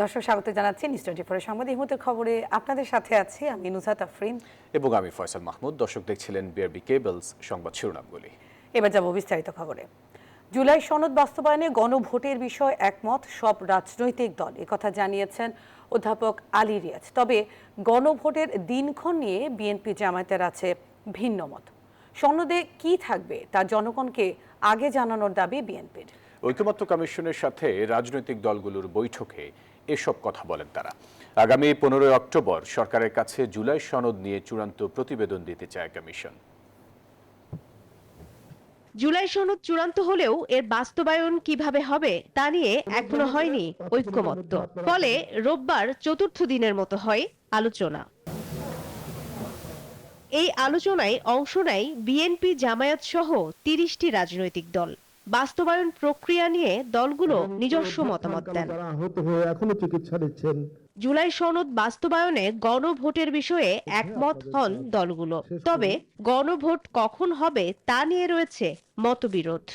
দর্শক স্বাগত জানাচ্ছি নিউজ 24 এর সংবাদ। এই মুহূর্তের খবরে আপনাদের সাথে আছি আমি নুসরাত আফরিন এবং আমি ফয়সাল মাহমুদ। দর্শক দেখছিলেন বিআরবি কেবলস সংবাদ শিরোনামগুলি। এবার যাব বিস্তারিত খবরে। জুলাই সনদ বাস্তবায়নে গণভোটের বিষয় একমত সব রাজনৈতিক দল, একথা জানিয়েছেন অধ্যাপক আলী রিয়াজ। তবে গণভোটের দিনক্ষণ নিয়ে বিএনপি জামায়াতের আছে ভিন্ন মত। সনদে কি থাকবে তা জনগণকে আগে জানানোর দাবি বিএনপির। ঐকমত্য কমিশনের সাথে রাজনৈতিক দলগুলোর বৈঠকে এসব কথা বলেন তারা। আগামী 15 অক্টোবর সরকারের কাছে জুলাই সনদ নিয়ে চূড়ান্ত প্রতিবেদন দিতে চায় কমিশন। জুলাই সনদ চূড়ান্ত হলেও এর বাস্তবায়ন কিভাবে হবে তা নিয়ে এখনো হয়নি ঐক্যমত্য। ফলে রোববার চতুর্থ দিনের মতো হয় আলোচনা। এই আলোচনায় অংশ নেয় বিএনপি, জামায়াত সহ 30টি রাজনৈতিক দল। বাস্তবায়ন প্রক্রিয়া নিয়ে দলগুলো নিজস্ব মতামত দেন। জুলাই সনদ বাস্তবায়নে গণভোটের বিষয়ে একমত হন দলগুলো। তবে গণভোট কখন হবে তা নিয়ে রয়েছে মতবিরোধ।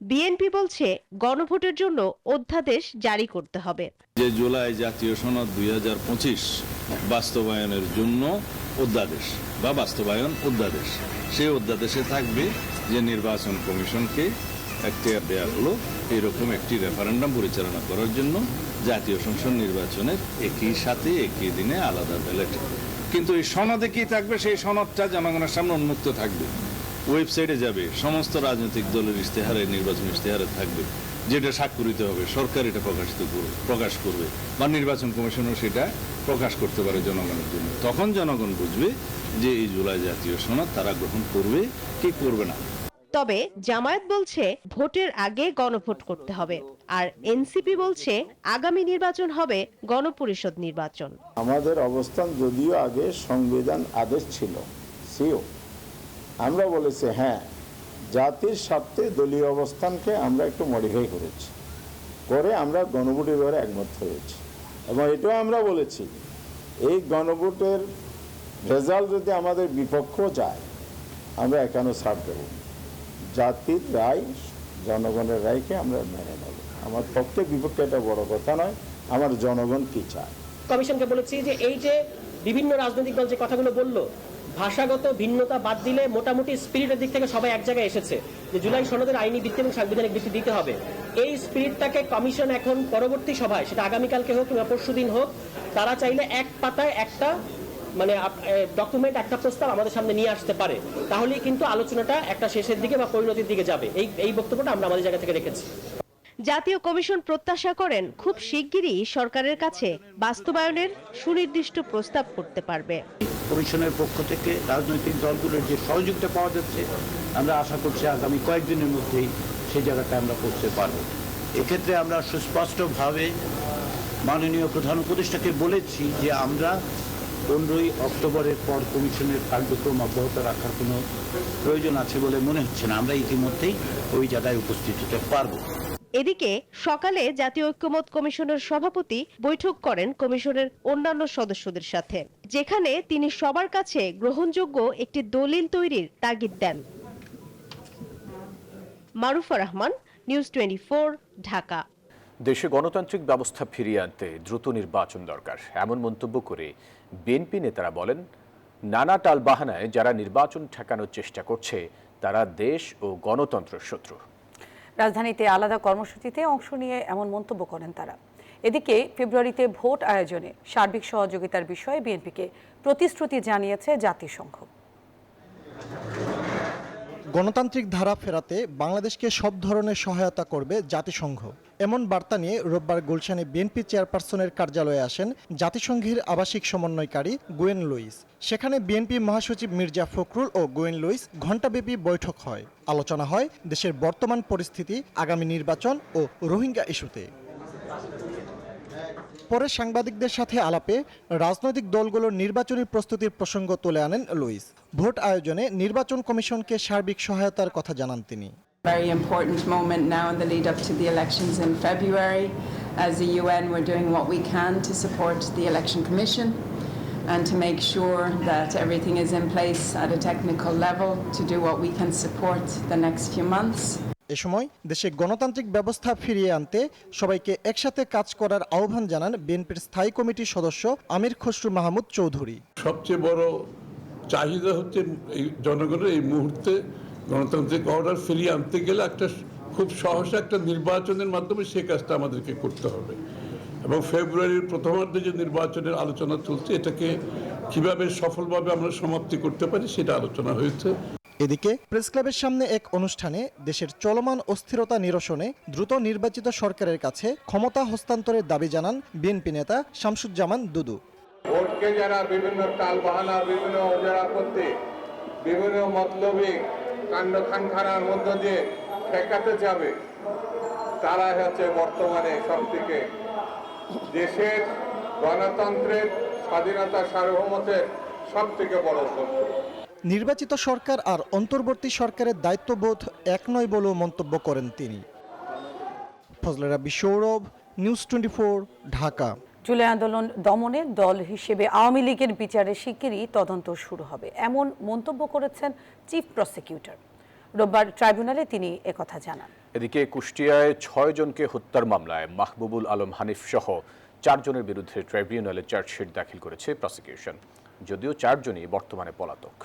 বিএনপি বলছে গণভোটের জন্য অধ্যাদেশ জারি করতে হবে। যে জুলাই জাতীয় সনদ 2025 বাস্তবায়নের জন্য অধ্যাদেশ বা বাস্তবায়ন অধ্যাদেশ, সেই অধ্যাদেশে থাকবে যে নির্বাচন কমিশনকে এখতিয়ার দেওয়া হলো এরকম একটি রেফারেন্ডাম পরিচালনা করার জন্য জাতীয় সংসদ নির্বাচনের একই সাথে একই দিনে আলাদা ব্যালট। কিন্তু এই সনদে কি থাকবে, সেই সনদটা জনগণের সামনে উন্মুক্ত থাকবে, ওয়েবসাইটে যাবে, সমস্ত রাজনৈতিক দলের ইশতেহারে, নির্বাচন ইশতেহারে থাকবে, যেটা স্বাক্ষরিত হবে সরকার এটা প্রকাশ করবে বা নির্বাচন কমিশনও সেটা প্রকাশ করতে পারে জনগণের জন্য। তখন জনগণ বুঝবে যে এই জুলাই জাতীয় সনদ তারা গ্রহণ করবে কি করবে না। তবে জামায়াত বলছে ভোটের আগে গণভোট করতে হবে, আর এনসিপি বলছে আগামী নির্বাচন হবে গণপরিষদ নির্বাচন। আমাদের অবস্থান যদিও আগে সংবিধান আদেশ ছিল, আমরা বলেছি হ্যাঁ, জাতির স্বার্থে দলীয় অবস্থানকে আমরা একটু মডিফাই করেছি, করে আমরা গণভোটের ব্যাপারে একমত হয়েছি। এবং এটাও আমরা বলেছি এই গণভোটের রেজাল্ট যদি আমাদের বিপক্ষ যায় আমরা এখানে ছাড় দেব। জাতির রায়, জনগণের রায়কে আমরা মেনে নেব। আমার পক্ষে বিপক্ষে এটা বড় কথা নয়, আমার জনগণ কি চায়। কমিশনকে বলেছি যে এই যে বিভিন্ন রাজনৈতিক দল যে কথাগুলো বললো, ভাষাগত ভিন্নতা বাদ দিলে মোটামুটি স্পিরিটের দিক থেকে সবাই এক জায়গায় এসেছে যে জুলাই সনদের আইনি ভিত্তি এবং সাংবিধানিক ভিত্তি দিতে হবে। এই স্পিরিটটাকে কমিশন এখন পরবর্তী সভায়, সেটা আগামীকালকে হোক কিংবা পরশুদিন হোক, তারা চাইলে এক পাতায় একটা ডকুমেন্ট, একটা প্রস্তাব আমাদের সামনে নিয়ে আসতে পারে। তাহলেই কিন্তু আলোচনাটা একটা শেষের দিকে বা পরিণতির দিকে যাবে। এই বক্তব্যটা আমরা আমাদের জায়গা থেকে রেখেছি। জাতীয় কমিশন প্রত্যাশা করেন খুব শিগগিরই সরকারের কাছে বাস্তবায়নের সুনির্দিষ্ট প্রস্তাব করতে পারবে। কমিশনের পক্ষ থেকে রাজনৈতিক দলগুলোর যে সহযোগিতা পাওয়া যাচ্ছে, আমরা আশা করছি আগামী কয়েকদিনের মধ্যেই সেই জায়গাটা আমরা করতে পারব। এক্ষেত্রে আমরা সুস্পষ্টভাবে মাননীয় প্রধান উপদেষ্টাকে বলেছি যে আমরা 15 অক্টোবরের পর কমিশনের কার্যক্রম অব্যাহত রাখার কোনো প্রয়োজন আছে বলে মনে হচ্ছে না। আমরা ইতিমধ্যেই ওই জায়গায় উপস্থিত হতে পারব। এদিকে সকালে জাতীয় ঐক্যমত কমিশনের সভাপতি বৈঠক করেন কমিশনের অন্যান্য সদস্যদের সাথে, যেখানে তিনি সবার কাছে গ্রহণযোগ্য একটি দলিল তৈরির তাগিদ দেন। মারুফা রহমান, নিউজ 24, ঢাকা। দেশে গণতান্ত্রিক ব্যবস্থা ফিরিয়ে আনতে দ্রুত নির্বাচন দরকার, এমন মন্তব্য করে বিএনপি নেতারা বলেন, নানা টালবাহানায় যারা নির্বাচন ঠেকানোর চেষ্টা করছে তারা দেশ ও গণতন্ত্রের শত্রু। রাজধানীতে আলাদা কর্মসূচিতে অংশ নিয়ে এমন মন্তব্য করেন তারা। এদিকে ফেব্রুয়ারিতে ভোট আয়োজনে সার্বিক সহযোগিতার বিষয়ে বিএনপিকে প্রতিশ্রুতি জানিয়েছে জাতিসংঘ। গণতান্ত্রিক ধারা ফেরাতে বাংলাদেশকে সব ধরনের সহায়তা করবে জাতিসংঘ, এমন বার্তা নিয়ে রোববার গুলশানে বিএনপি চেয়ারপারসনের কার্যালয়ে আসেন জাতিসংঘের আবাসিক সমন্বয়কারী গুয়েন লুইস। সেখানে বিএনপি মহাসচিব মির্জা ফখরুল ও গুয়েন লুইস ঘণ্টাব্যাপী বৈঠক হয়। আলোচনা হয় দেশের বর্তমান পরিস্থিতি, আগামী নির্বাচন ও রোহিঙ্গা ইস্যুতে। পরে সাংবাদিকদের সাথে আলাপে রাজনৈতিক দলগুলোর নির্বাচনী প্রস্তুতির প্রসঙ্গ তুলে আনেন লুইস। ভোট আয়োজনে নির্বাচন কমিশনকে সার্বিক সহায়তার কথা জানান তিনি। Very important moment now in the lead up to the elections in February. As the UN, we're doing what we can to support the Election Commission and to make sure that everything is in place at a technical level to do what we can support the next few months. এ সময় দেশে গণতান্ত্রিক ব্যবস্থা ফিরিয়ে আনতে সবাইকে একসাথে কাজ করার আহ্বান জানান বিএনপির স্থায়ী কমিটির সদস্য আমির খসরু মাহমুদ চৌধুরী। সবচেয়ে বড় চাহিদা হচ্ছে এই জনগণের এই মুহূর্তে গণতান্ত্রিক অর্ডার ফিরিয়ে আনতে গেলে একটা খুব সহসা একটা নির্বাচনের মাধ্যমে সে কাজটা আমাদেরকে করতে হবে এবং ফেব্রুয়ারির প্রথমার্ধে যে নির্বাচনের আলোচনা চলছে এটাকে কিভাবে সফলভাবে আমরা সমাপ্তি করতে পারি সেটা আলোচনা হয়েছে। এদিকে প্রেস ক্লাবের সামনে এক অনুষ্ঠানে দেশের চলমান অস্থিরতা নিরসনে দ্রুত নির্বাচিত সরকারের কাছে ক্ষমতা হস্তান্তরের দাবি জানান বিএনপি নেতা শামসুজ্জামান দুদু। ভোটকে যারা বিভিন্ন টালবাহানা, বিভিন্ন অজরাপত্তি, বিভিন্ন মতলবী কাণ্ড খানখানার মধ্য দিয়ে ঠেকাতে যাবে, তারা হচ্ছে বর্তমানে সবথেকে দেশের গণতন্ত্রের স্বাধীনতা সার্বভৌমত্বের সবথেকে বড় শত্রু। নির্বাচিত সরকার আর অন্তর্বর্তী সরকারের দায়িত্ববোধ এক নয় বলেও মন্তব্য করেন তিনি। ফজলে রাব্বি সৌরভ, নিউজ 24, ঢাকা। জুলাই আন্দোলন দমনে দল হিসেবে আওয়ামী লীগের বিচারের শিগগিরই তদন্ত শুরু হবে, এমন মন্তব্য করেছেন চিফ প্রসিকিউটর। রোববার ট্রাইব্যুনালে তিনি একথা জানান। এদিকে কুষ্টিয়ায় 6 জনকে হত্যার মামলায় মাহবুবুল আলম হানিফ সহ 4 জনের বিরুদ্ধে ট্রাইব্যুনালে চার্জশিট দাখিল করেছে প্রসিকিউশন, যদিও 4 জনই বর্তমানে পলাতক।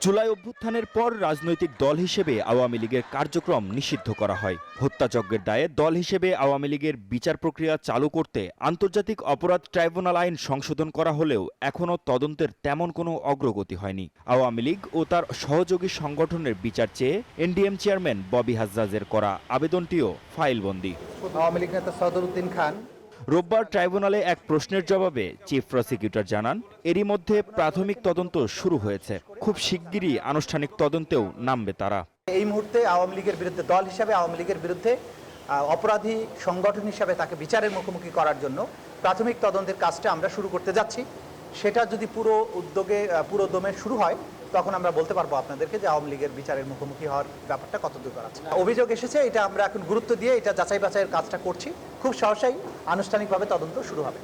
জুলাই অভ্যুত্থানের পর রাজনৈতিক দল হিসেবে আওয়ামী লীগের কার্যক্রম নিষিদ্ধ করা হয়। হত্যাযজ্ঞের দায়ে দল হিসেবে আওয়ামী লীগের বিচার প্রক্রিয়া চালু করতে আন্তর্জাতিক অপরাধ ট্রাইব্যুনাল আইন সংশোধন করা হলেও এখনও তদন্তের তেমন কোনো অগ্রগতি হয়নি। আওয়ামী লীগ ও তার সহযোগী সংগঠনের বিচার চেয়ে এনডিএম চেয়ারম্যান ববি হাজ্জাজের করা আবেদনটিও ফাইলবন্দি। আওয়ামী লীগ নেতা সদরুদ্দিন খান রোববার ট্রাইব্যুনালে এক প্রশ্নের জবাবে চিফ প্রসিকিউটর জানান, এরই মধ্যে প্রাথমিক তদন্ত শুরু হয়েছে, খুব শিগগিরই আনুষ্ঠানিক তদন্তেও নামবে তারা। এই মুহূর্তে আওয়ামী লীগের বিরুদ্ধে দল হিসাবে আওয়ামী লীগের বিরুদ্ধে অপরাধী সংগঠন হিসাবে তাকে বিচারের মুখোমুখি করার জন্য প্রাথমিক তদন্তের কাজটা আমরা শুরু করতে যাচ্ছি। সেটা যদি পুরো দমে শুরু হয় তখন আমরা বলতে পারবো আপনাদেরকে যে আওয়ামী লীগের বিচারের মুখোমুখি হওয়ার ব্যাপারটা কতদূর আছে। অভিযোগ এসেছে, এটা আমরা এখন গুরুত্ব দিয়ে এটা যাচাই বাছাইয়ের কাজটা করছি, খুব সহসাই আনুষ্ঠানিকভাবে তদন্ত শুরু হবে।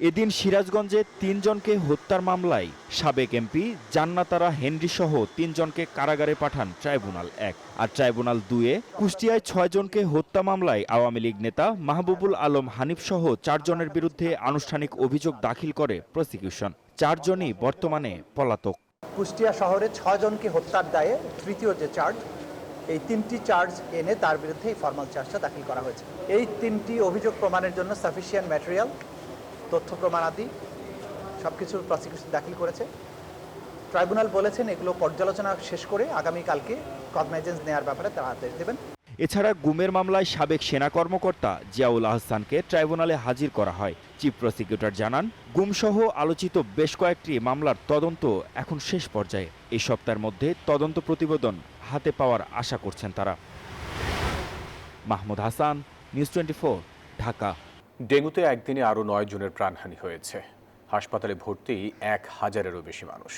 এদিন সিরাজগঞ্জে 3 জনকে হত্যার মামলায় সাবেক এমপি জান্নাতারা হেনরি সহ 3 জনকে কারাগারে পাঠান ট্রাইব্যুনাল 1, আর ট্রাইব্যুনাল 2-এ কুষ্টিয়ায় 6 জনকে হত্যা মামলায় আওয়ামী লীগ নেতা মাহবুবুল আলম হানিফ সহ 4 জনের বিরুদ্ধে আনুষ্ঠানিক অভিযোগ দাখিল করে প্রসিকিউশন। 4 জনই বর্তমানে পলাতক। কুষ্টিয়া শহরে 6 জনকে হত্যার দায়ে তৃতীয় যে চার্জ, এই 3টি চার্জ এনে তার বিরুদ্ধে এই ফর্মাল চার্জটা দাখিল করা হয়েছে। এই 3টি অভিযোগ প্রমাণের জন্য সাফিসিয়েন্ট ম্যাটেরিয়াল, তথ্য প্রমাণাদি সবকিছু প্রসিকিউশন দাখিল করেছে। ট্রাইব্যুনাল বলেছেন এগুলো পর্যালোচনা শেষ করে আগামীকালকে কগনাইজেন্স নেওয়ার ব্যাপারে তারা আদেশ দেবেন। এছাড়া গুমের মামলায় সাবেক সেনা কর্মকর্তা জিয়াউল আহসানকে ট্রাইব্যুনালে হাজির করা হয়। চিফ প্রসিকিউটর জানান, গুমসহ আলোচিত বেশ কয়েকটি মামলার তদন্ত এখন শেষ পর্যায়ে। এই সপ্তাহের মধ্যে তদন্ত প্রতিবেদন হাতে পাওয়ার আশা করছেন তারা। মাহমুদ হাসান, নিউজ 24, ঢাকা। ডেঙ্গুতে একদিনে আরও 9 জনের প্রাণহানি হয়েছে। হাসপাতালে ভর্তি 1000-এরও বেশি মানুষ।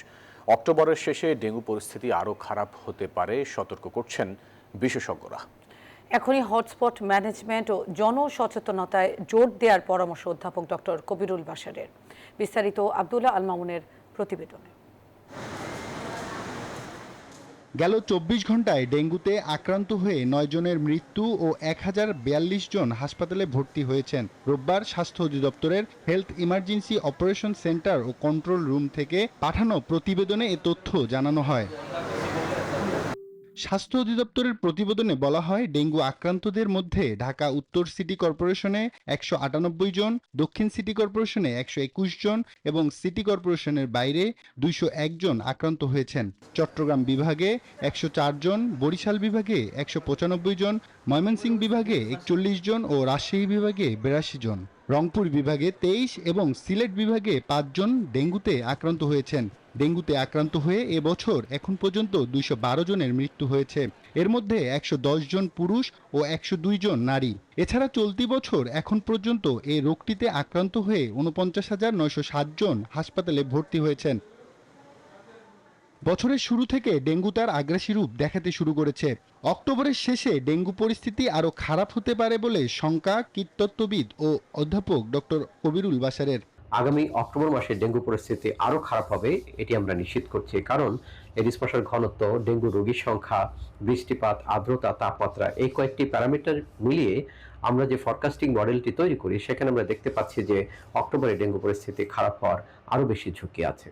অক্টোবরের শেষে ডেঙ্গু পরিস্থিতি আরও খারাপ হতে পারে সতর্ক করছেন বিশেষজ্ঞরা। এখনই হটস্পট ম্যানেজমেন্ট ও জনসচেতনতায় জোর দেওয়ার পরামর্শ অধ্যাপক ডক্টর কবিরুল বাশারের। বিস্তারিত আব্দুল্লাহ আল মামুনের প্রতিবেদনে। গেল 24 ঘন্টায় ডেঙ্গুতে আক্রান্ত হয়ে 9 জনের মৃত্যু ও 1042 জন হাসপাতালে ভর্তি হয়েছেন। রোববার স্বাস্থ্য অধিদপ্তরের হেলথ ইমার্জেন্সি অপারেশন সেন্টার ও কন্ট্রোল রুম থেকে পাঠানো প্রতিবেদনে এ তথ্য জানানো হয়। স্বাস্থ্য অধিদপ্তরের প্রতিবেদনে বলা হয়, ডেঙ্গু আক্রান্তদের মধ্যে ঢাকা উত্তর সিটি কর্পোরেশনে 198 জন, দক্ষিণ সিটি কর্পোরেশনে 121 জন এবং সিটি কর্পোরেশনের বাইরে 201 জন আক্রান্ত হয়েছেন। চট্টগ্রাম বিভাগে 104 জন, বরিশাল বিভাগে 195 জন, ময়মনসিংহ বিভাগে 41 জন ও রাজশাহী বিভাগে 82 জন। রংপুর বিভাগে 23 এবং সিলেট বিভাগে 5 জন ডেঙ্গুতে আক্রান্ত হয়েছেন। ডেঙ্গুতে আক্রান্ত হয়ে এবছর এখন পর্যন্ত 212 জনের মৃত্যু হয়েছে। এর মধ্যে 110 জন পুরুষ ও 102 জন নারী। এছাড়া চলতি বছর এখন পর্যন্ত এই রোগটিতে আক্রান্ত হয়ে 49,960 জন হাসপাতালে ভর্তি হয়েছেন। বছরের শুরু থেকে ডেঙ্গু তার আগ্রাসী রূপ দেখাতে শুরু করেছে। অক্টোবরের শেষে ডেঙ্গু পরিস্থিতি আরও খারাপ হতে পারে বলে শঙ্কা কীটতত্ত্ববিদ ও অধ্যাপক ডক্টর কবিরুল বাশারের। আগামী অক্টোবর মাসে ডেঙ্গু পরিস্থিতি আরও খারাপ হবে এটি আমরা নিশ্চিত করছি, কারণ এডিস মশার ঘনত্ব, ডেঙ্গু রোগীর সংখ্যা, বৃষ্টিপাত, আর্দ্রতা, তাপমাত্রা, এই কয়েকটি প্যারামিটার মিলিয়ে আমরা যে ফরকাস্টিং মডেলটি তৈরি করি সেখানে আমরা দেখতে পাচ্ছি যে অক্টোবরে ডেঙ্গু পরিস্থিতি খারাপ হওয়ার আরও বেশি ঝুঁকি আছে।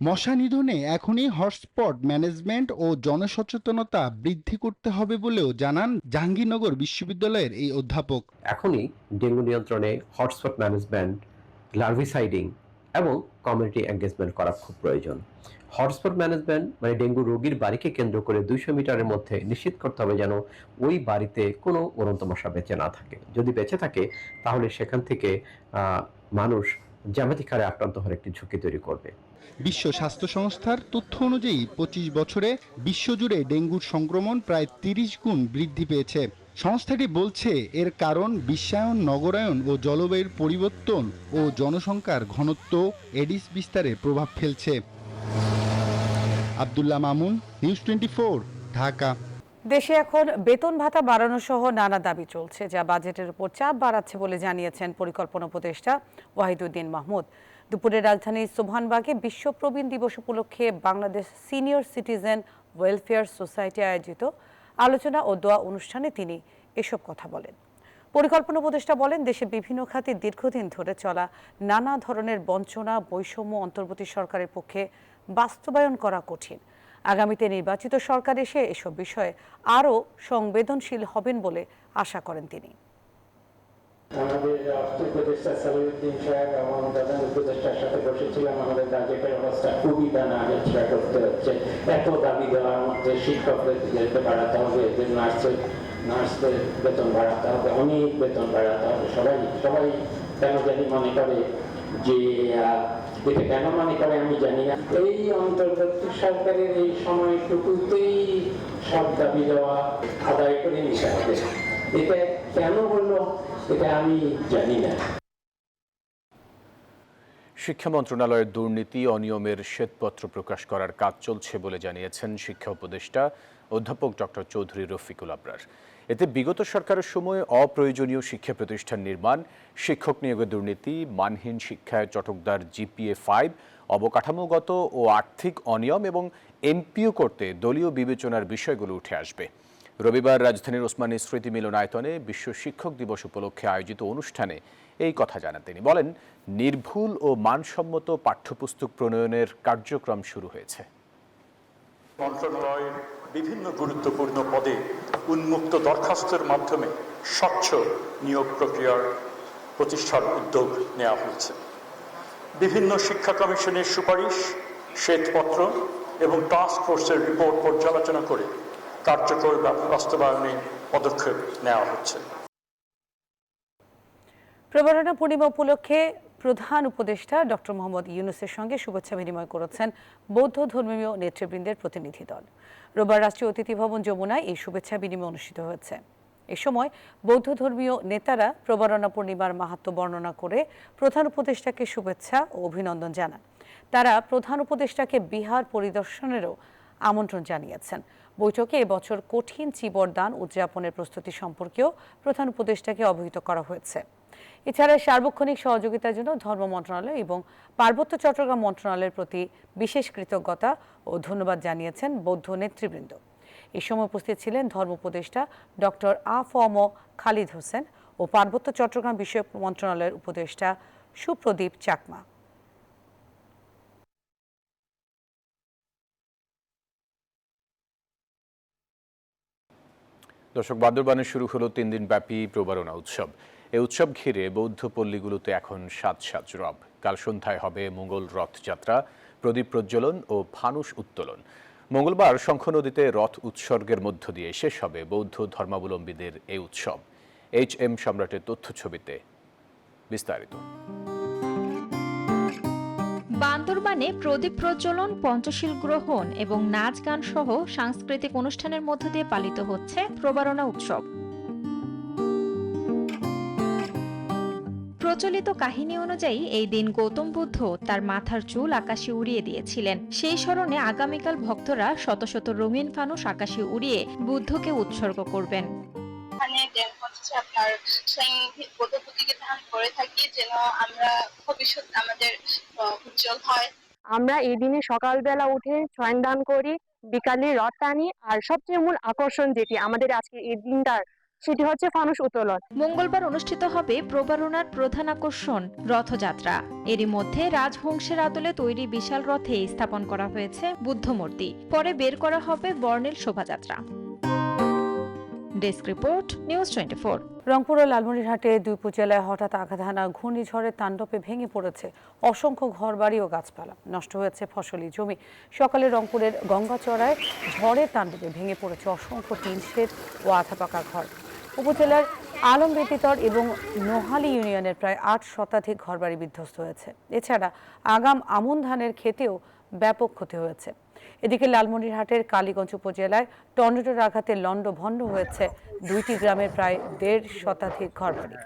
মশা নিধনে এখনই হটস্পট ম্যানেজমেন্ট ও জনসচেতনতা বৃদ্ধি করতে হবে বলেও জানান জাহাঙ্গীরনগর বিশ্ববিদ্যালয়ের এই অধ্যাপক। এখনই ডেঙ্গু নিয়ন্ত্রণে হটস্পট ম্যানেজমেন্ট, লার্ভিসাইডিং এবং কমিউনিটি এঙ্গেজমেন্ট করা খুব প্রয়োজন। হটস্পট ম্যানেজমেন্ট মানে ডেঙ্গু রোগীর বাড়িকে কেন্দ্র করে 200 মিটারের মধ্যে নিশ্চিত করতে হবে যেন ওই বাড়িতে কোনো উড়ন্ত মশা বেঁচে না থাকে। যদি বেঁচে থাকে তাহলে সেখান থেকে মানুষ জ্যামিতিক হারে আক্রান্ত হওয়ার একটি ঝুঁকি তৈরি করবে। বিশ্ব স্বাস্থ্য সংস্থার তথ্য অনুযায়ী 25 বছরে বিশ্বজুড়ে ডেঙ্গুর সংক্রমণ প্রায় 30 গুণ বৃদ্ধি পেয়েছে। সংস্থাটি বলছে এর কারণ বিশ্বায়ন, নগরায়ন ও জলবায়ুর পরিবর্তন ও জনসংখ্যার ঘনত্ব এডিস বিস্তারে প্রভাব ফেলছে। আব্দুল্লাহ মামুন, নিউজ 24, ঢাকা। দেশে এখন বেতন ভাতা বাড়ানো সহ নানা দাবি চলছে, যা বাজেটের উপর চাপ বাড়াচ্ছে বলে জানিয়েছেন পরিকল্পনা উপদেষ্টা ওয়াহিদুদ্দিন মাহমুদ। দুপুরে রাজধানীর সোবহানবাগে বিশ্ব প্রবীণ দিবস উপলক্ষে Bangladesh senior citizen welfare society আয়োজিত আলোচনা ও দোয়া অনুষ্ঠানে তিনি এসব কথা বলেন। পরিকল্পনা উপদেষ্টা বলেন, দেশে বিভিন্ন খাতে দীর্ঘদিন ধরে চলা নানা ধরনের বঞ্চনা, বৈষম্য অন্তর্বর্তী সরকারের পক্ষে বাস্তবায়ন করা কঠিন। আগামীতে নির্বাচিত সরকার এসে এসব বিষয়ে আরও সংবেদনশীল হবেন বলে আশা করেন তিনি। আমাদের অর্থ উপদেষ্টা সালাউদ্দিন সাহেব এবং প্রধান উপদেষ্টার সাথে বসেছিলাম। আমাদের বাজেটের অবস্থা খুবই নাজেহাল করতে হচ্ছে। এত দাবি দেওয়ার মধ্যে শিক্ষকদের বেতন বাড়াতে হবে, এদের নার্সদের বেতন বাড়াতে হবে, অনেক বেতন বাড়াতে হবে। সবাই কেন জানি মনে করে যে এটা কেন মনে করে আমি জানি না। এই অন্তর্বর্তী সরকারের এই সময়টুকুতেই সব দাবি দেওয়া আদায় করে নিতে হবে। এটা কেন হলো এটা আমি জানি না। শিক্ষা মন্ত্রণালয়ের দুর্নীতি অনিয়মের শ্বেতপত্র প্রকাশ করার কাজ চলছে বলে জানিয়েছেন শিক্ষা উপদেষ্টা অধ্যাপক ডক্টর চৌধুরী রফিকুল আবরার। এতে বিগত সরকারের সময় অপ্রয়োজনীয় শিক্ষা প্রতিষ্ঠান নির্মাণ, শিক্ষক নিয়োগের দুর্নীতি, মানহীন শিক্ষায় চটকদার GPA-5, অবকাঠামোগত ও আর্থিক অনিয়ম এবং এমপিও করতে দলীয় বিবেচনার বিষয়গুলো উঠে আসবে। রবিবার রাজধানীর ওসমানী স্মৃতি মিলনায়তনে বিশ্ব শিক্ষক দিবস উপলক্ষে আয়োজিত অনুষ্ঠানে এই কথা জানান তিনি। বলেন, নির্ভুল ও মানসম্মত পাঠ্যপুস্তক প্রণয়নের কার্যক্রম শুরু হয়েছে। মন্ত্রণালয়ের বিভিন্ন গুরুত্বপূর্ণ পদে উন্মুক্ত দরখাস্তের মাধ্যমে স্বচ্ছ নিয়োগ প্রক্রিয়ার প্রতিষ্ঠার উদ্যোগ নেওয়া হয়েছে। বিভিন্ন শিক্ষা কমিশনের সুপারিশ, শ্বেতপত্র এবং টাস্ক ফোর্সের রিপোর্ট পর্যালোচনা করে কার্যকর বাস্তবায়নে পদক্ষেপ নেওয়া হচ্ছে। প্রবর্তনা পূর্ণিমা উপলক্ষে প্রধান উপদেষ্টা ডক্টর মোহাম্মদ ইউনূসের সঙ্গে শুভেচ্ছা বিনিময় করেছেন বৌদ্ধ ধর্মীয় নেতৃবৃন্দের প্রতিনিধি দল। রোববার রাষ্ট্রীয় অতিথি ভবন যমুনায় এই শুভেচ্ছা বিনিময় অনুষ্ঠিত হয়েছে। এ সময় বৌদ্ধ ধর্মীয় নেতারা প্রবর্তনা পূর্ণিমার মাহাত্ম্য বর্ণনা করে প্রধান উপদেষ্টাকে শুভেচ্ছা ও অভিনন্দন জানান। তারা প্রধান উপদেষ্টাকে বিহার পরিদর্শনেরও আমন্ত্রণ জানিয়েছেন। বৈঠকে এবছর কঠিন চীবর দান উদযাপনের প্রস্তুতি সম্পর্কেও প্রধান উপদেষ্টাকে অবহিত করা হয়েছে। এছাড়া সার্বক্ষণিক সহযোগিতার জন্য ধর্ম মন্ত্রণালয় এবং পার্বত্য চট্টগ্রাম মন্ত্রণালয়ের প্রতি বিশেষ কৃতজ্ঞতা ও ধন্যবাদ জানিয়েছেন বৌদ্ধ নেতৃবৃন্দ। এ সময় উপস্থিত ছিলেন ধর্ম উপদেষ্টা ডক্টর আ.ফ.ম. খালিদ হোসেন ও পার্বত্য চট্টগ্রাম বিষয়ক মন্ত্রণালয়ের উপদেষ্টা সুপ্রদীপ চাকমা। দর্শক, বান্দরবানে শুরু হলো 3 দিন ব্যাপী প্রবরণা উৎসব। এই উৎসব ঘিরে বৌদ্ধ পল্লীগুলোতে এখন সাজ সাজ রব। কাল সন্ধ্যায় হবে মঙ্গল রথযাত্রা, প্রদীপ প্রজ্বলন ও ফানুস উত্তোলন। মঙ্গলবার শঙ্খ নদীতে রথ উৎসর্গের মধ্য দিয়ে শেষ হবে বৌদ্ধ ধর্মাবলম্বীদের এই উৎসব। HM সম্রাটের তথ্য ছবিতে বিস্তারিত। বান্দরবানে প্রদীপ প্রজ্বলন, পঞ্চশীল গ্রহণ এবং নাচ গান সহ সাংস্কৃতিক অনুষ্ঠানের মধ্য দিয়ে পালিত হচ্ছে প্রবরণা উৎসব। প্রচলিত কাহিনী অনুযায়ী এই দিন গৌতম বুদ্ধ তার মাথার চুল আকাশে উড়িয়ে দিয়েছিলেন। সেই স্মরণে আগামীকাল ভক্তরা শত শত রঙিন ফানুস আকাশে উড়িয়ে বুদ্ধকে উৎসর্গ করবেন। আপনার পদ্ধতিকে ধারণ করে থাকি যেন আমরা ভবিষ্যৎ আমাদের উজ্জ্বল হয়। আমরা এই দিনে সকালবেলা উঠে শয়ন দান করি, বিকালে রথ টানি, আর সবচেয়ে মূল আকর্ষণ যেটি আমাদের আজকে এই দিনটার, সেটি হচ্ছে ফানুস উত্তোলন। মঙ্গলবার অনুষ্ঠিত হবে প্রবারণার প্রধান আকর্ষণ রথযাত্রা। এরই মধ্যে রাজবংশের আদলে তৈরি বিশাল রথে স্থাপন করা হয়েছে বুদ্ধ মূর্তি। পরে বের করা হবে বর্ণিল শোভাযাত্রা। Desk report, news 24। রংপুর ও লালমনিরহাটে দুই উপজেলায় হঠাৎ আঘাত হানা ঘূর্ণিঝড়ের তাণ্ডবে ভেঙে পড়েছে অসংখ্য ঘরবাড়ি ও গাছপালা, নষ্ট হয়েছে ফসলি জমি। সকালে রংপুরের গঙ্গাচড়ায় ঝড়ের তাণ্ডবে ভেঙে পড়েছে অসংখ্য টিন শেড ও আধা পাকা ঘর। উপজেলার আলমবেতিতর এবং নোহালী ইউনিয়নের প্রায় ৮ শতাধিক ঘরবাড়ি বিধ্বস্ত হয়েছে। এছাড়া আগাম আমন ধানের ক্ষেতেও ব্যাপক ক্ষতি হয়েছে। এদিকে লালমনিরহাটের কালীগঞ্জ উপজেলায় টর্নেডোর আঘাতে লণ্ডভণ্ড হয়েছে 2টি গ্রামের প্রায় 1.5 শতাধিক ঘরবাড়ি।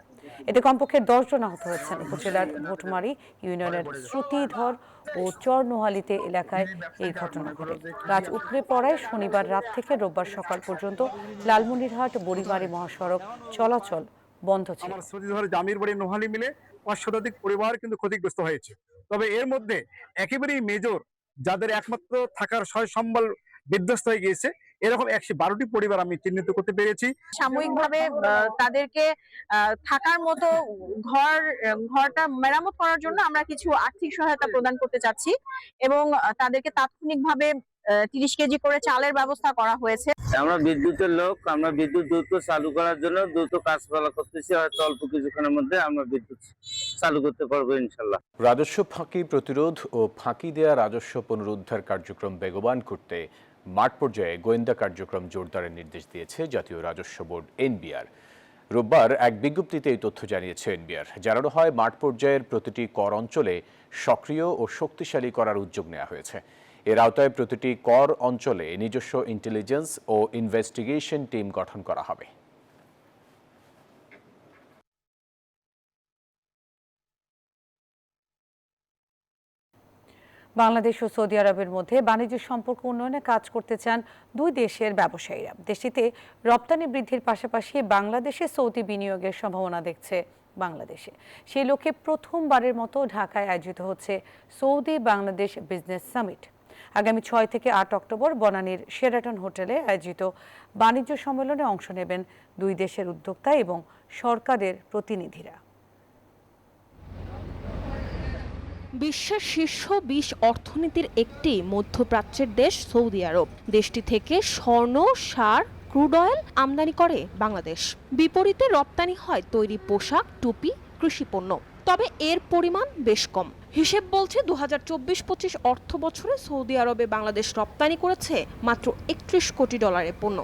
এতে কমপক্ষে 10 জন আহত হয়েছেন। উপজেলার ভোটমারি ইউনিয়নের শ্রুতিধর ও চরনোহালিতে এলাকায় এই ঘটনা ঘটে। গাছ উপড়ে পড়ায় শনিবার রাত থেকে রোববার সকাল পর্যন্ত লালমনিরহাট বুড়িমারি মহাসড়ক চলাচল বন্ধ ছিল। শ্রুতিধর জামির বাড়ি নোহালি মিলে 5 শতাধিক পরিবার কিন্তু ক্ষতিগ্রস্ত হয়েছে। তবে এর মধ্যে একেবারেই মেজর, যাদের একমাত্র থাকার সয় সম্বল বিধ্বস্ত হয়ে গিয়েছে, এরকম 112টি পরিবার আমি চিহ্নিত করতে পেরেছি। সাময়িকভাবে তাদেরকে থাকার মতো ঘরটা মেরামত করার জন্য আমরা কিছু আর্থিক সহায়তা প্রদান করতে চাচ্ছি এবং তাদেরকে তাৎক্ষণিকভাবে 30 কেজি করে চালের ব্যবস্থা করা হয়েছে। আমরা বিদ্যুতের লোক, আমরা বিদ্যুৎ দ্রুত চালু করার জন্য দ্রুত কাজপালা করতেছি। হয়তো অল্প কিছুক্ষণের মধ্যে আমরা বিদ্যুৎ চালু করতে পারবো ইনশাল্লাহ। রাজস্ব ফাঁকি প্রতিরোধ ও ফাঁকি দেয়া রাজস্ব পুনরুদ্ধার কার্যক্রম বেগবান করতে মাঠ পর্যায়ে গোয়েন্দা কার্যক্রম জোরদারের নির্দেশ দিয়েছে জাতীয় রাজস্ব বোর্ড এনবিআর। রোববার এক বিজ্ঞপ্তিতে এই তথ্য জানিয়েছে এনবিআর। জানানো হয়, মাঠ পর্যায়ের প্রতিটি কর অঞ্চলে সক্রিয় ও শক্তিশালী করার উদ্যোগ নেওয়া হয়েছে। এর আওতায় প্রতিটি কর অঞ্চলে নিজস্ব ইন্টেলিজেন্স ও ইনভেস্টিগেশন টিম গঠন করা হবে। বাংলাদেশ ও সৌদি আরবের মধ্যে বাণিজ্য সম্পর্ক উন্নয়নে কাজ করতে চান দুই দেশের ব্যবসায়ীরা। দেশটিতে রপ্তানি বৃদ্ধির পাশাপাশি বাংলাদেশে সৌদি বিনিয়োগের সম্ভাবনা দেখছে বাংলাদেশে। সেই লক্ষ্যে প্রথমবারের মতো ঢাকায় আয়োজিত হচ্ছে সৌদি বাংলাদেশ বিজনেস সামিট। আগামী 6 থেকে 8 অক্টোবর বনানীর শেরাটন হোটেলে আয়োজিত বাণিজ্য সম্মেলনে অংশ নেবেন দুই দেশের উদ্যোক্তা এবং সরকারের প্রতিনিধিরা। বিশ্বের শীর্ষ 20 অর্থনীতির একটি মধ্যপ্রাচ্যের দেশ সৌদি আরব। দেশটি থেকে স্বর্ণ, সার, ক্রুড অয়েল আমদানি করে বাংলাদেশ। বিপরীতে রপ্তানি হয় তৈরি পোশাক, টুপি, কৃষিপণ্য। তবে এর পরিমাণ বেশ কম। হিসেব বলছে 2024-25 অর্থ বছরে সৌদি আরবে বাংলাদেশ রপ্তানি করেছে মাত্র $31 কোটি পণ্য।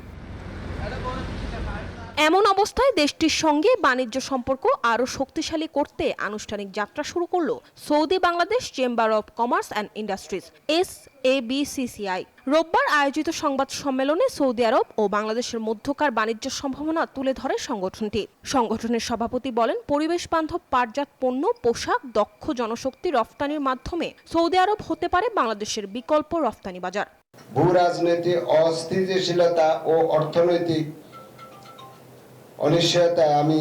এমন অবস্থায় দেশটির সঙ্গে বাণিজ্য সম্পর্ক আরও শক্তিশালী করতে আনুষ্ঠানিক যাত্রা শুরু করল Saudi Bangladesh chamber of commerce and industries SABCCI। রোববার আয়োজিত সংবাদ সম্মেলনে সৌদি আরব ও বাংলাদেশের মধ্যকার বাণিজ্য সম্ভাবনা তুলে ধরে সংগঠনটি। সংগঠনের সভাপতি বলেন, পরিবেশ বান্ধব পাটজাত পণ্য, পোশাক, দক্ষ জনশক্তি রফতানির মাধ্যমে সৌদি আরব হতে পারে বাংলাদেশের বিকল্প রফতানি বাজার। ভূ রাজনৈতিক অস্থিতিশীলতা ও অর্থনৈতিক অনিশ্চয়তায় আমি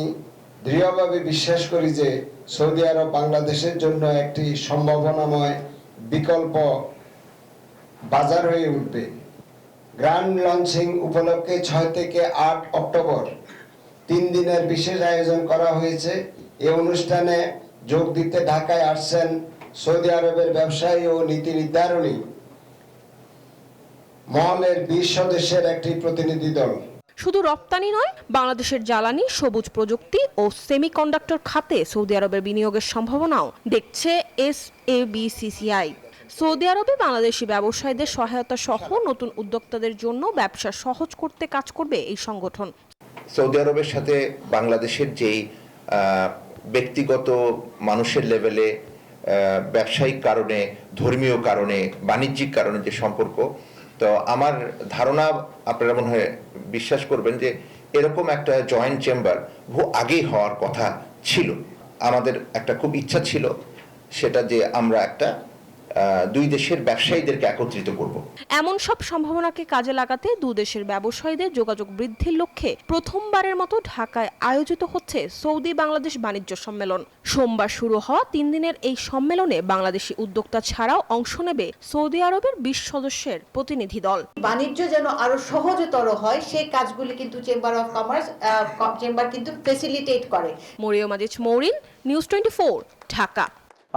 দৃঢ়ভাবে বিশ্বাস করি যে সৌদি আরব বাংলাদেশের জন্য একটি সম্ভাবনাময় বিকল্প বাজার হয়ে উঠবে। গ্র্যান্ড লঞ্চিং উপলক্ষে 6 থেকে 8 অক্টোবর 3 দিনের বিশেষ আয়োজন করা হয়েছে। এই অনুষ্ঠানে যোগ দিতে ঢাকায় আসছেন সৌদি আরবের ব্যবসায়ী ও নীতি নির্ধারণী মহলের 20 সদস্যের একটি প্রতিনিধি দল। শুধু রপ্তানি নয়, বাংলাদেশের জ্বালানি, সবুজ প্রযুক্তি ও সেমিকন্ডাক্টর খাতে সৌদি আরবের বিনিয়োগের সম্ভাবনাও দেখছে SABCCI। সৌদি আরবে বাংলাদেশি ব্যবসায়ীদের সহায়তা সহ নতুন উদ্যোক্তাদের জন্য ব্যবসা সহজ করতে কাজ করবে এই সংগঠন। সৌদি আরবের সাথে বাংলাদেশের যেই ব্যক্তিগত মানুষের লেভেলে ব্যবসায়িক কারণে, ধর্মীয় কারণে, বাণিজ্যিক কারণে যে সম্পর্ক, তো আমার ধারণা আপনারা মনে হয় বিশ্বাস করবেন যে এরকম একটা জয়েন্ট চেম্বার বহু আগেই হওয়ার কথা ছিল। আমাদের একটা খুব ইচ্ছা ছিল সেটা যে আমরা একটা দুই দেশের ব্যবসায়ীদেরকে একত্রিত করব। এমন সব সম্ভাবনাকে কাজে লাগাতে দুদেশের ব্যবসায়ীদের যোগাযোগ বৃদ্ধির লক্ষ্যে প্রথমবারের মতো ঢাকায় আয়োজিত হচ্ছে সৌদি বাংলাদেশ বাণিজ্য সম্মেলন। সোমবার শুরু হওয়া 3 দিনের এই সম্মেলনে বাংলাদেশি উদ্যোক্তা ছাড়াও অংশ নেবে সৌদি আরবের 20 সদস্যের প্রতিনিধি দল। বাণিজ্য যেন আরো সহজতর হয় সেই কাজগুলি কিন্তু চেম্বার অফ কমার্স চেম্বার কিন্তু ফ্যাসিলিটেট করে। মরিয়ম আজিজ মৌরিন, নিউজ 24, ঢাকা।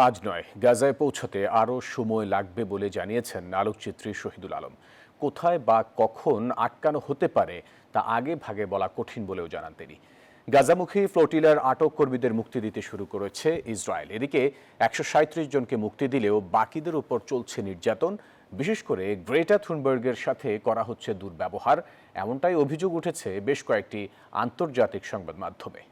আজ নয়, গাজায় পৌঁছতে আরও সময় লাগবে বলে জানিয়েছেন আলোকচিত্রী শহীদুল আলম। কোথায় বা কখন আটকানো হতে পারে তা আগে ভাগে বলা কঠিন বলেও জানান তিনি। গাজামুখী ফ্লোটিলার আটক কর্মীদের মুক্তি দিতে শুরু করেছে ইসরায়েল। এদিকে 137 জনকে মুক্তি দিলেও বাকিদের উপর চলছে নির্যাতন, বিশেষ করে গ্রেটা থুনবার্গের সাথে করা হচ্ছে দুর্ব্যবহার, এমনটাই অভিযোগ উঠেছে বেশ কয়েকটি আন্তর্জাতিক সংবাদ মাধ্যমে।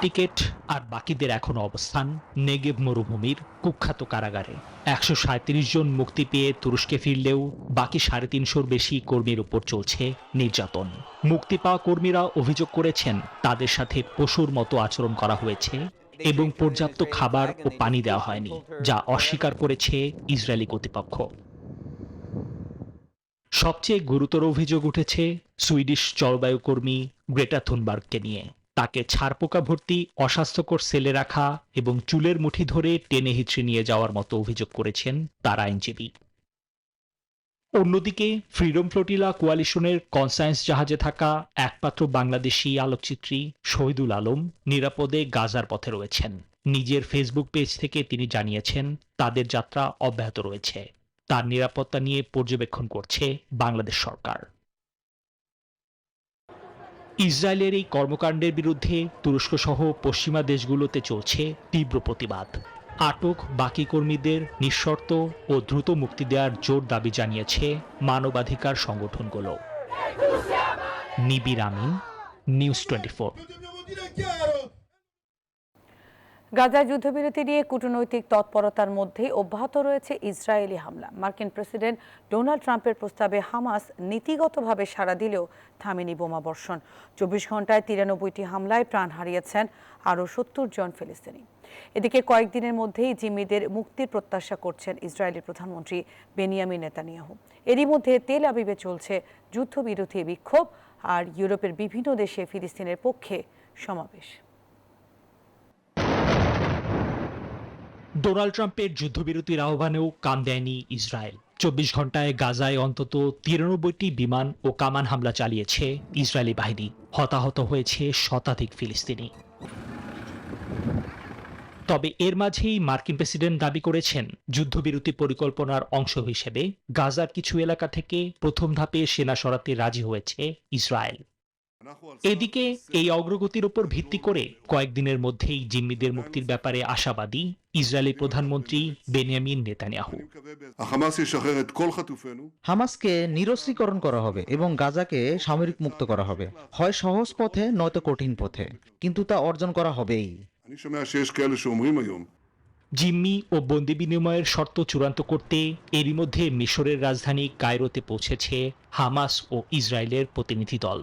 টিকেট আর বাকিদের এখনো অবস্থান নেগেভ মরুভূমির কুখ্যাত কারাগারে। 137 জন মুক্তি পেয়ে তুরস্কে ফিরলেও বাকি 350-র বেশি কর্মীর উপর চলছে নির্যাতন। মুক্তি পাওয়া কর্মীরা অভিযোগ করেছেন তাদের সাথে পশুর মতো আচরণ করা হয়েছে এবং পর্যাপ্ত খাবার ও পানি দেওয়া হয়নি, যা অস্বীকার করেছে ইসরায়েলি কর্তৃপক্ষ। সবচেয়ে গুরুতর অভিযোগ উঠেছে সুইডিশ জলবায়ু কর্মী গ্রেটা থুনবার্গকে নিয়ে। তাকে ছারপোকা ভর্তি অস্বাস্থ্যকর সেলে রাখা এবং চুলের মুঠি ধরে টেনে হিচড়ে নিয়ে যাওয়ার মতো অভিযোগ করেছেন তার আইনজীবী। অন্যদিকে ফ্রিডম ফ্লোটিলা কোয়ালিশনের কনসায়েন্স জাহাজে থাকা একমাত্র বাংলাদেশি আলোকচিত্রী শহীদুল আলম নিরাপদে গাজার পথে রয়েছেন। নিজের ফেসবুক পেজ থেকে তিনি জানিয়েছেন তাদের যাত্রা অব্যাহত রয়েছে। তার নিরাপত্তা নিয়ে পর্যবেক্ষণ করছে বাংলাদেশ সরকার। ইসরায়েলের এই কর্মকাণ্ডের বিরুদ্ধে তুরস্ক সহ পশ্চিমা দেশগুলোতে চলছে তীব্র প্রতিবাদ। আটক বাকি কর্মীদের নিঃশর্ত ও দ্রুত মুক্তি দেওয়ার জোর দাবি জানিয়েছে মানবাধিকার সংগঠনগুলো। নিবির আমিন, নিউজ 24। গাজায় যুদ্ধবিরতি নিয়ে কূটনৈতিক তৎপরতার মধ্যে অব্যাহত রয়েছে ইসরায়েলি হামলা। মার্কিন প্রেসিডেন্ট ডোনাল্ড ট্রাম্পের প্রস্তাবে হামাস নীতিগতভাবে সাড়া দিলেও থামেনি বোমাবর্ষণ। 24 ঘন্টায় 93টি হামলায় প্রাণ হারিয়েছেন আরও 70 জন ফিলিস্তিনি। এদিকে কয়েকদিনের মধ্যেই জিম্মিদের মুক্তির প্রত্যাশা করছেন ইসরায়েলি প্রধানমন্ত্রী বেনিয়ামিন নেতানিয়াহু। এরই মধ্যে তেল আবিবে চলছে যুদ্ধবিরোধী বিক্ষোভ আর ইউরোপের বিভিন্ন দেশে ফিলিস্তিনের পক্ষে সমাবেশ। ডোনাল্ড ট্রাম্পের যুদ্ধবিরতির আহ্বানেও কান দেয়নি ইসরায়েল। 24 ঘন্টায় গাজায় অন্তত 93টি বিমান ও কামান হামলা চালিয়েছে ইসরায়েলি বাহিনী। হতাহত হয়েছে শতাধিক ফিলিস্তিনি। তবে এর মাঝেই মার্কিন প্রেসিডেন্ট দাবি করেছেন যুদ্ধবিরতি পরিকল্পনার অংশ হিসেবে গাজার কিছু এলাকা থেকে প্রথম ধাপে সেনা সরাতে রাজি হয়েছে ইসরায়েল। এদিকে এই অগ্রগতির উপর ভিত্তি করে কয়েকদিনের মধ্যেই জিম্মিদের মুক্তির ব্যাপারে আশাবাদী ইসরায়েলি প্রধানমন্ত্রী বেনিয়ামিন নেতানিয়াহু। হামাসকে নিরস্ত্রীকরণ করা হবে এবং গাজাকে সামরিক মুক্ত করা হবে, হয় সহজ পথে নয়তো কঠিন পথে, কিন্তু তা অর্জন করা হবেই। জিম্মি ও বন্দি বিনিময়ের শর্ত চূড়ান্ত করতে এরই মধ্যে মিশরের রাজধানী কায়রোতে পৌঁছেছে হামাস ও ইসরায়েলের প্রতিনিধি দল।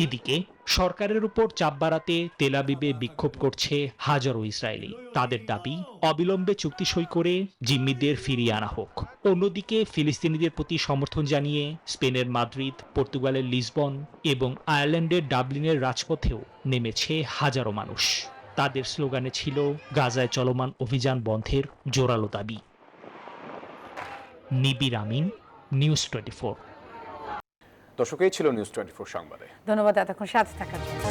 এদিকে সরকারের উপর চাপ বাড়াতে তেল আবিবে বিক্ষোভ করছে হাজারো ইসরায়েলি। তাদের দাবি অবিলম্বে চুক্তি সই করে জিম্মিদের ফিরিয়ে আনা হোক। অন্যদিকে ফিলিস্তিনিদের প্রতি সমর্থন জানিয়ে স্পেনের মাদ্রিদ, পর্তুগালের লিসবন এবং আয়ারল্যান্ডের ডাবলিনের রাজপথেও নেমেছে হাজারো মানুষ। তাদের স্লোগানে ছিল গাজায় চলমান অভিযান বন্ধের জোরালো দাবি। নিবির আমিন, নিউজ 24। দর্শক, এই ছিল নিউজ 24 সংবাদে। ধন্যবাদ এতক্ষণ সাথে থাকার জন্য।